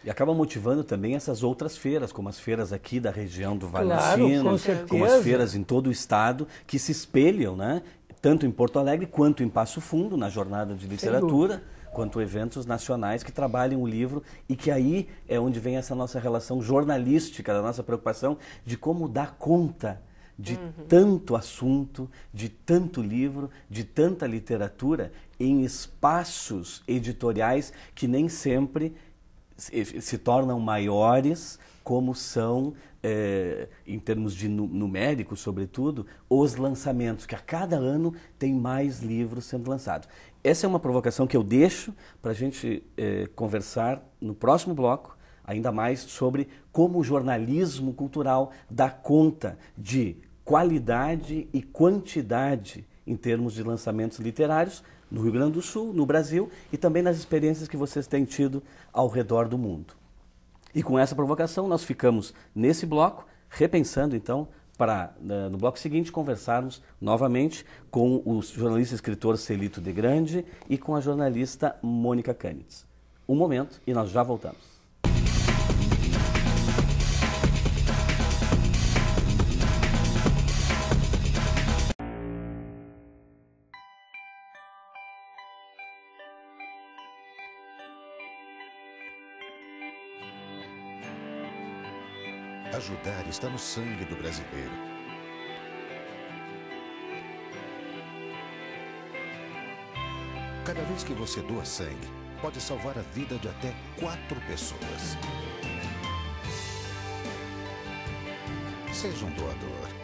E acaba motivando também essas outras feiras, como as feiras aqui da região do Vale Claro, do Sino, com certeza. como as feiras em todo o estado, que se espelham, né? Tanto em Porto Alegre quanto em Passo Fundo, na jornada de literatura, quanto eventos nacionais que trabalham o livro e que aí é onde vem essa nossa relação jornalística, da nossa preocupação de como dar conta de tanto assunto, de tanto livro, de tanta literatura em espaços editoriais que nem sempre se tornam maiores, como são, em termos de numéricos, sobretudo, os lançamentos, que a cada ano tem mais livros sendo lançados. Essa é uma provocação que eu deixo para a gente conversar no próximo bloco, ainda mais sobre como o jornalismo cultural dá conta de qualidade e quantidade em termos de lançamentos literários no Rio Grande do Sul, no Brasil e também nas experiências que vocês têm tido ao redor do mundo. E com essa provocação nós ficamos nesse bloco, repensando então para no bloco seguinte conversarmos novamente com o jornalista e escritor Celito de Grande e com a jornalista Mônica Canitz. Um momento e nós já voltamos. Ajudar está no sangue do brasileiro. Cada vez que você doa sangue, pode salvar a vida de até 4 pessoas. Seja um doador.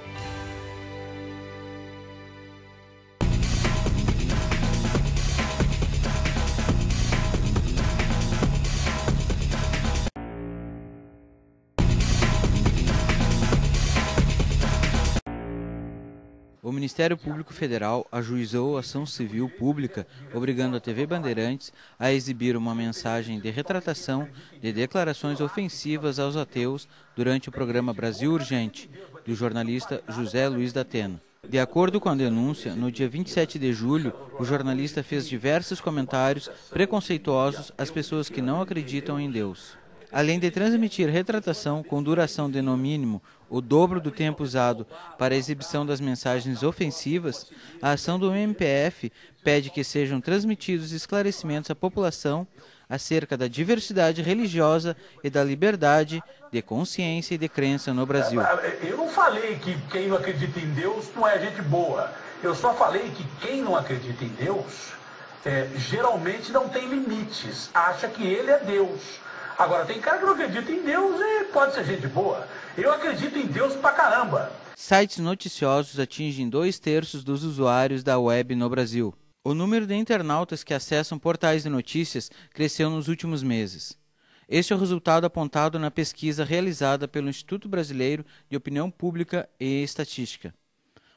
O Ministério Público Federal ajuizou ação civil pública obrigando a TV Bandeirantes a exibir uma mensagem de retratação de declarações ofensivas aos ateus durante o programa Brasil Urgente, do jornalista José Luiz da Atena. De acordo com a denúncia, no dia 27 de julho, o jornalista fez diversos comentários preconceituosos às pessoas que não acreditam em Deus. Além de transmitir retratação com duração de no mínimo o dobro do tempo usado para a exibição das mensagens ofensivas, a ação do MPF pede que sejam transmitidos esclarecimentos à população acerca da diversidade religiosa e da liberdade de consciência e de crença no Brasil. Eu não falei que quem não acredita em Deus não é gente boa. Eu só falei que quem não acredita em Deus geralmente não tem limites, acha que ele é Deus. Agora, tem cara que não acredita em Deus e pode ser gente boa. Eu acredito em Deus pra caramba. Sites noticiosos atingem 2/3 dos usuários da web no Brasil. O número de internautas que acessam portais de notícias cresceu nos últimos meses. Este é o resultado apontado na pesquisa realizada pelo Instituto Brasileiro de Opinião Pública e Estatística.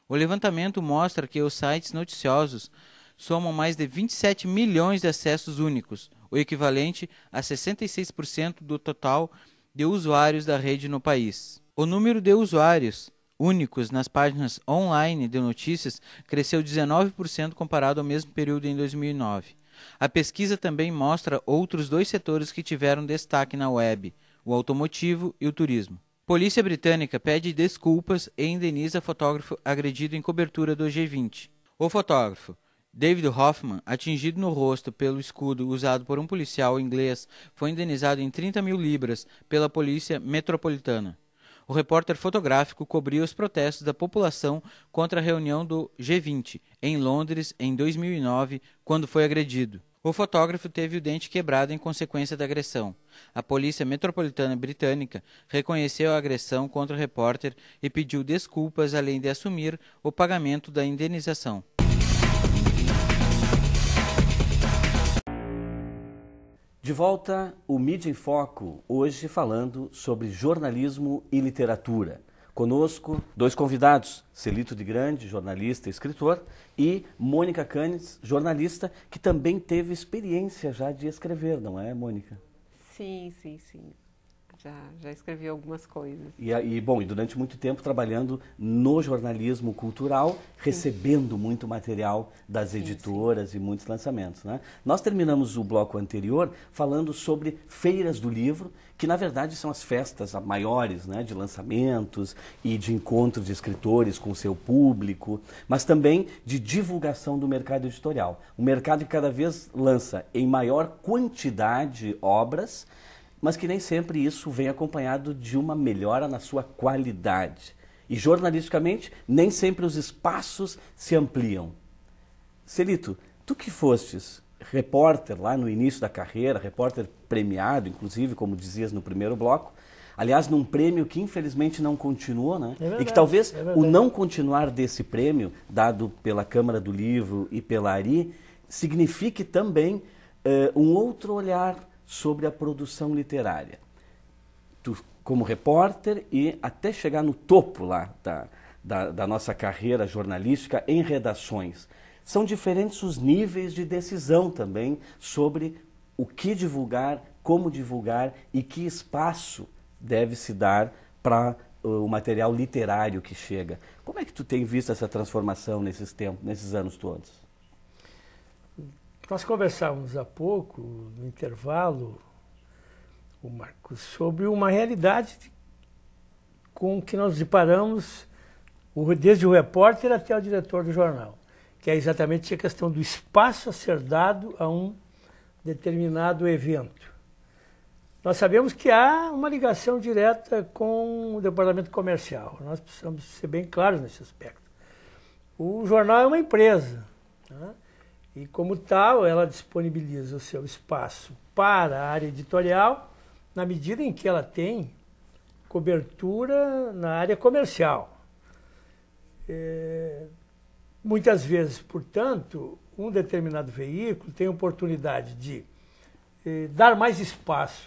O levantamento mostra que os sites noticiosos somam mais de 27 milhões de acessos únicos, o equivalente a 66% do total de usuários da rede no país. O número de usuários únicos nas páginas online de notícias cresceu 19% comparado ao mesmo período em 2009. A pesquisa também mostra outros 2 setores que tiveram destaque na web, o automotivo e o turismo. Polícia britânica pede desculpas e indeniza fotógrafo agredido em cobertura do G20. O fotógrafo David Hoffman, atingido no rosto pelo escudo usado por um policial inglês, foi indenizado em 30 mil libras pela Polícia Metropolitana. O repórter fotográfico cobriu os protestos da população contra a reunião do G20 em Londres em 2009, quando foi agredido. O fotógrafo teve o dente quebrado em consequência da agressão. A Polícia Metropolitana Britânica reconheceu a agressão contra o repórter e pediu desculpas, além de assumir o pagamento da indenização. De volta, o Mídia em Foco, hoje falando sobre jornalismo e literatura. Conosco, 2 convidados, Celito de Grande, jornalista e escritor, e Mônica Canitz, jornalista, que também teve experiência já de escrever, não é, Mônica? Sim, sim, sim. Já escrevi algumas coisas. E durante muito tempo trabalhando no jornalismo cultural, recebendo muito material das editoras e muitos lançamentos, né? Nós terminamos o bloco anterior falando sobre feiras do livro, que na verdade são as festas maiores, né, de lançamentos e de encontros de escritores com o seu público, mas também de divulgação do mercado editorial. O mercado que cada vez lança em maior quantidade obras, mas que nem sempre isso vem acompanhado de uma melhora na sua qualidade. E jornalisticamente, nem sempre os espaços se ampliam. Celito, tu que fostes repórter lá no início da carreira, repórter premiado, inclusive, como dizias no primeiro bloco, aliás, num prêmio que infelizmente não continuou, né? É verdade, e que talvez é o não continuar desse prêmio, dado pela Câmara do Livro e pela ARI, signifique também um outro olhar sobre a produção literária. Tu, como repórter, e até chegar no topo lá da nossa carreira jornalística em redações, são diferentes os níveis de decisão também sobre o que divulgar, como divulgar e que espaço deve se dar para o material literário que chega. Como é que tu tem visto essa transformação nesses anos todos? Nós conversávamos há pouco, no intervalo, o Marcos, sobre uma realidade com que nós deparamos desde o repórter até o diretor do jornal, que é exatamente a questão do espaço a ser dado a um determinado evento. Nós sabemos que há uma ligação direta com o departamento comercial. Nós precisamos ser bem claros nesse aspecto. O jornal é uma empresa, né? E, como tal, ela disponibiliza o seu espaço para a área editorial na medida em que ela tem cobertura na área comercial. Muitas vezes, portanto, um determinado veículo tem a oportunidade de dar mais espaço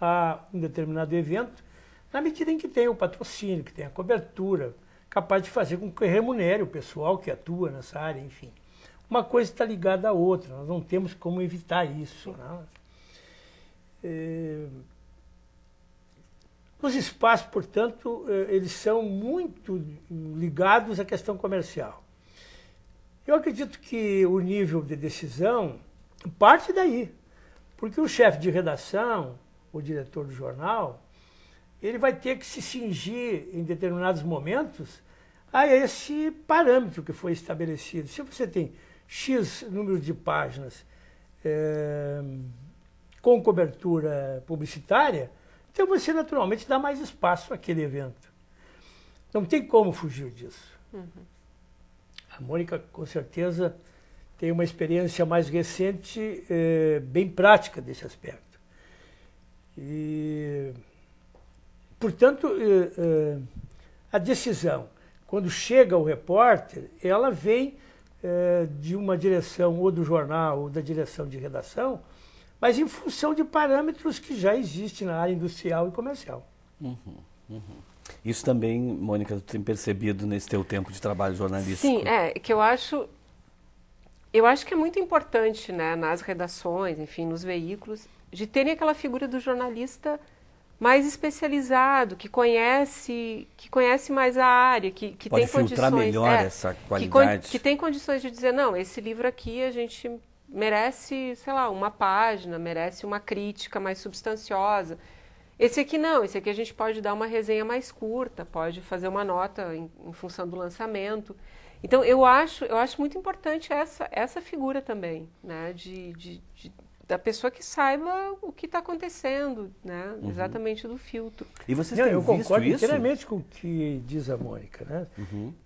a um determinado evento na medida em que tem o patrocínio, que tem a cobertura, capaz de fazer com que remunere o pessoal que atua nessa área, enfim. Uma coisa está ligada à outra, nós não temos como evitar isso, né? Os espaços, portanto, eles são muito ligados à questão comercial. Eu acredito que o nível de decisão parte daí, porque o chefe de redação, o diretor do jornal, ele vai ter que se cingir em determinados momentos a esse parâmetro que foi estabelecido. Se você tem X número de páginas com cobertura publicitária, então você naturalmente dá mais espaço àquele evento. Não tem como fugir disso. Uhum. A Mônica, com certeza, tem uma experiência mais recente, bem prática desse aspecto. E, portanto, a decisão, quando chega ao repórter, ela vem de uma direção ou do jornal ou da direção de redação, mas em função de parâmetros que já existem na área industrial e comercial. Isso também, Mônica, tu tem percebido nesse teu tempo de trabalho jornalístico? Sim, que eu acho que é muito importante, né, nas redações, enfim, nos veículos, de terem aquela figura do jornalista mais especializado, que conhece mais a área, que pode tem condições... filtrar melhor essa qualidade. Que tem condições de dizer, não, esse livro aqui a gente merece, sei lá, uma página, merece uma crítica mais substanciosa. Esse aqui não, esse aqui a gente pode dar uma resenha mais curta, pode fazer uma nota em função do lançamento. Então, eu acho muito importante essa figura também, né, da pessoa que saiba o que está acontecendo, né? Exatamente do filtro. E vocês têm eu visto concordo isso? inteiramente com o que diz a Mônica, né?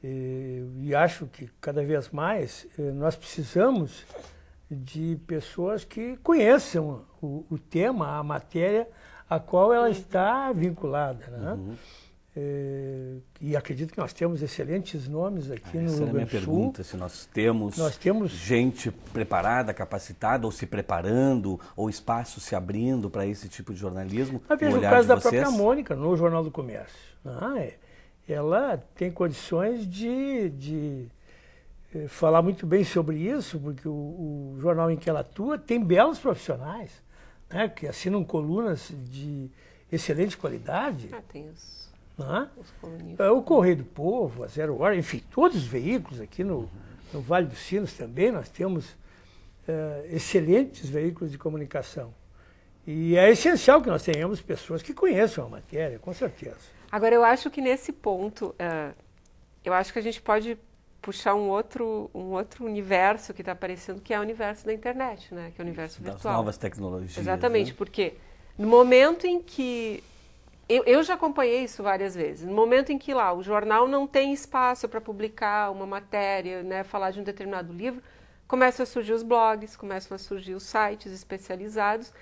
E acho que cada vez mais nós precisamos de pessoas que conheçam o tema, a matéria a qual ela está vinculada, né? E acredito que nós temos excelentes nomes aqui no Rio Grande do Sul. Essa era a minha pergunta, se nós temos gente preparada, capacitada, ou se preparando, ou espaço se abrindo para esse tipo de jornalismo. Mas veja o caso da própria Mônica, no Jornal do Comércio. Ela tem condições de falar muito bem sobre isso, porque o jornal em que ela atua tem belos profissionais, né, que assinam colunas de excelente qualidade. Tem os colunistas. O Correio do Povo, a Zero Hora, enfim, todos os veículos aqui no Vale dos Sinos também, nós temos excelentes veículos de comunicação. E é essencial que nós tenhamos pessoas que conheçam a matéria, com certeza. Agora, eu acho que nesse ponto, eu acho que a gente pode puxar um outro universo que está aparecendo, que é o universo da internet, né? Que é o universo virtual. Das novas tecnologias. Exatamente, né? Porque no momento em que... Eu já acompanhei isso várias vezes. No momento em que lá o jornal não tem espaço para publicar uma matéria, né, falar de um determinado livro, começam a surgir os blogs, começam a surgir os sites especializados,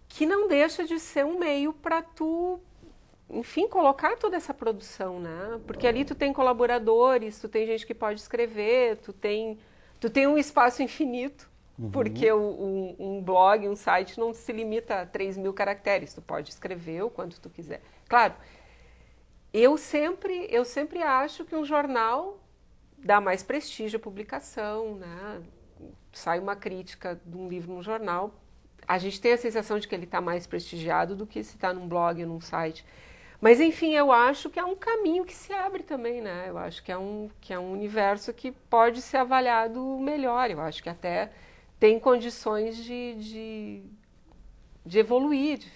que não deixa de ser um meio para tu, enfim, colocar toda essa produção, né? Porque ali tu tem colaboradores, tu tem gente que pode escrever, tu tem um espaço infinito, porque um blog, um site não se limita a 3.000 caracteres, tu pode escrever o quanto tu quiser. Claro, eu sempre acho que um jornal dá mais prestígio à publicação, né? Sai uma crítica de um livro num jornal, a gente tem a sensação de que ele está mais prestigiado do que se está num blog ou num site. Mas, enfim, eu acho que é um caminho que se abre também, né? Eu acho que é um universo que pode ser avaliado melhor. Eu acho que até tem condições de evoluir, de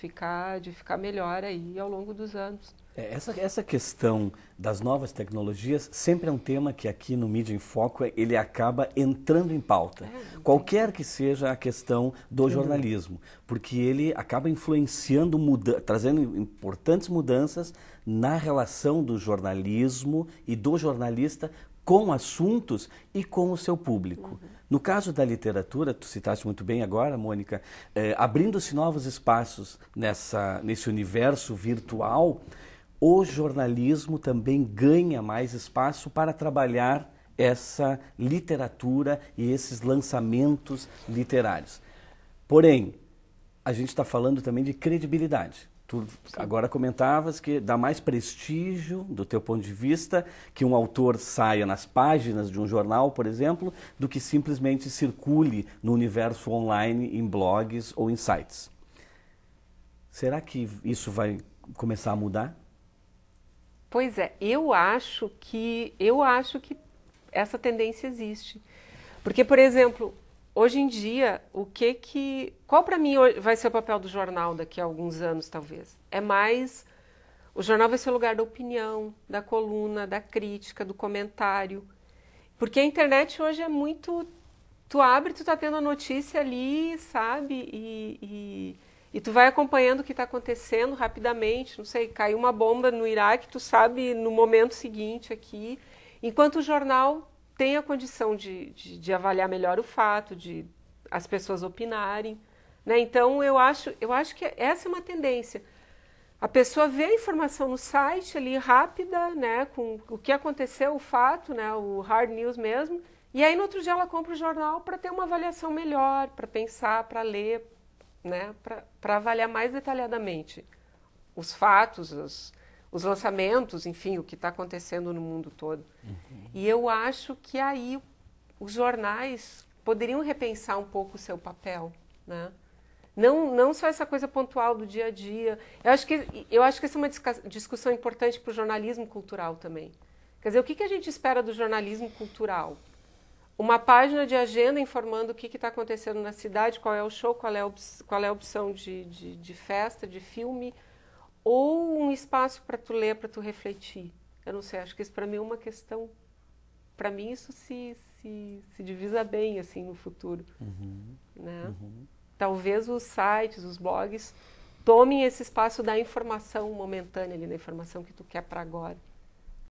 ficar melhor aí ao longo dos anos. Essa questão das novas tecnologias sempre é um tema que aqui no Mídia em Foco ele acaba entrando em pauta. Qualquer que seja a questão do jornalismo, porque ele acaba influenciando, trazendo importantes mudanças na relação do jornalismo e do jornalista com assuntos e com o seu público. No caso da literatura, tu citaste muito bem agora, Mônica, abrindo-se novos espaços nesse universo virtual, o jornalismo também ganha mais espaço para trabalhar essa literatura e esses lançamentos literários. Porém, a gente está falando também de credibilidade. Tu agora comentavas que dá mais prestígio, do teu ponto de vista, que um autor saia nas páginas de um jornal, por exemplo, do que simplesmente circule no universo online, em blogs ou em sites. Será que isso vai começar a mudar? Pois é, eu acho que essa tendência existe. Porque, por exemplo, hoje em dia, qual para mim vai ser o papel do jornal daqui a alguns anos, talvez? O jornal vai ser o lugar da opinião, da coluna, da crítica, do comentário. Porque a internet hoje é muito... Tu abre, tu tá tendo a notícia ali, sabe? E tu vai acompanhando o que está acontecendo rapidamente. Não sei, caiu uma bomba no Iraque, tu sabe no momento seguinte aqui. Enquanto o jornal tem a condição de avaliar melhor o fato, de as pessoas opinarem, né? Então, eu acho que essa é uma tendência. A pessoa vê a informação no site ali, rápida, né, com o que aconteceu, o fato, né, o hard news mesmo, e aí no outro dia ela compra o jornal para ter uma avaliação melhor, para pensar, para ler, né, para avaliar mais detalhadamente os fatos, os lançamentos, enfim, o que está acontecendo no mundo todo. E eu acho que aí os jornais poderiam repensar um pouco o seu papel, né? Não só essa coisa pontual do dia a dia. Eu acho que essa é uma discussão importante para o jornalismo cultural também. Quer dizer, o que a gente espera do jornalismo cultural? Uma página de agenda informando o que está acontecendo na cidade, qual é o show, qual é a opção de festa, de filme, ou um espaço para tu ler, para tu refletir. Eu não sei, acho que isso para mim é uma questão... Para mim isso se divisa bem assim, no futuro. Né? Talvez os sites, os blogs, tomem esse espaço da informação momentânea, ali, da informação que tu quer para agora.